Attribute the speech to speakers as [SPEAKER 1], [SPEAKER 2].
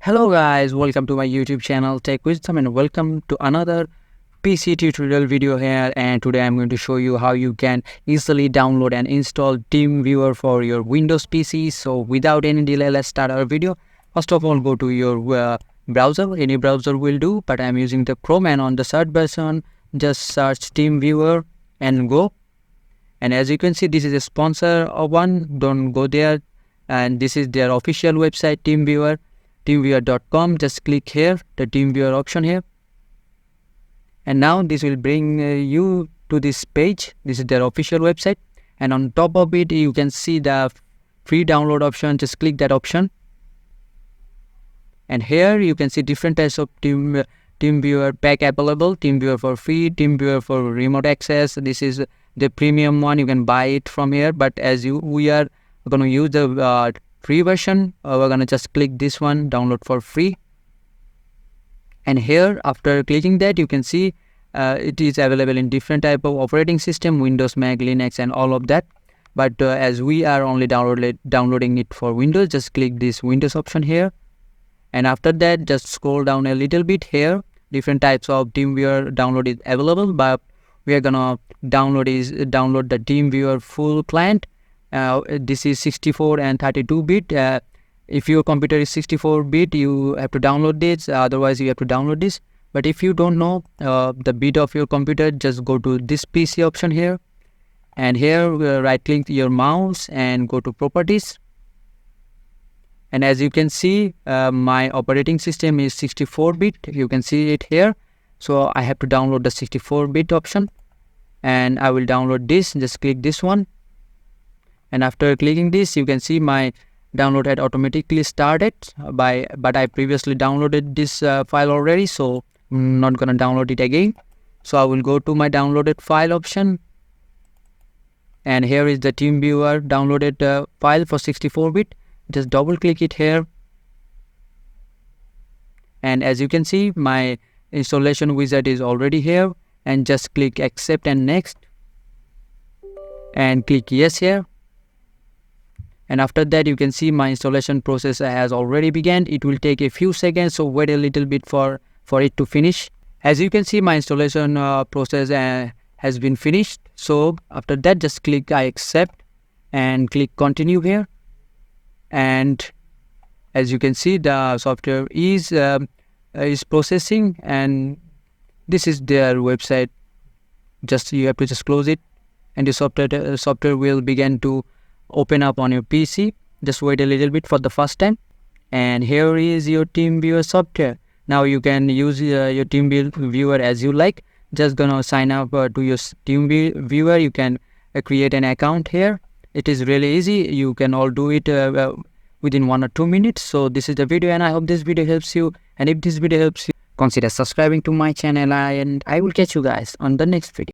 [SPEAKER 1] Hello guys, welcome to my YouTube channel Tech Wisdom and welcome to another PC tutorial video here. And today I'm going to show you how you can easily download and install TeamViewer for your Windows PC. So without any delay, let's start our video. First of all, go to your browser. Any browser will do, but I'm using the Chrome, and on the search button just search TeamViewer and go. And as you can see, this is a sponsor one, don't go there. And this is their official website, TeamViewer. TeamViewer.com. Just click here, the TeamViewer option here, and now this will bring you to this page. This is their official website, and on top of it you can see the free download option. Just click that option, and here you can see different types of TeamViewer pack available. TeamViewer for free, TeamViewer for remote access. This is the premium one, you can buy it from here, but we are going to use the free version. We're gonna just click this one, download for free, and here after clicking that you can see it is available in different type of operating system, Windows, Mac, Linux and all of that. But as we are only downloading it for Windows, just click this Windows option here, and after that just scroll down a little bit. Here different types of TeamViewer download is available, but we are gonna download the TeamViewer full client. This is 64 and 32-bit. If your computer is 64-bit, you have to download this, otherwise you have to download this. But if you don't know the bit of your computer, just go to this PC option here, and here right click your mouse and go to properties. And as you can see, my operating system is 64-bit. You can see it here, so I have to download the 64-bit option, and I will download this. Just click this one, and after clicking this you can see my download had automatically started but I previously downloaded this file already, so I'm not gonna download it again. So I will go to my downloaded file option, and here is the TeamViewer downloaded file for 64-bit. Just double click it here, and as you can see my installation wizard is already here, and just click accept and next and click yes here. And after that you can see my installation process has already begun. It will take a few seconds, so wait a little bit for it to finish. As you can see my installation process has been finished. So after that just click I accept and click continue here, and as you can see the software is processing, and this is their website. You have to just close it, and the software will begin to open up on your PC. Just wait a little bit for the first time, and here is your TeamViewer software. Now you can use your TeamViewer as you like. Just gonna sign up to your TeamViewer. You can create an account here. It is really easy. You can all do it within 1 or 2 minutes. So this is the video, and I hope this video helps you. And if this video helps you, consider subscribing to my channel, and I will catch you guys on the next video.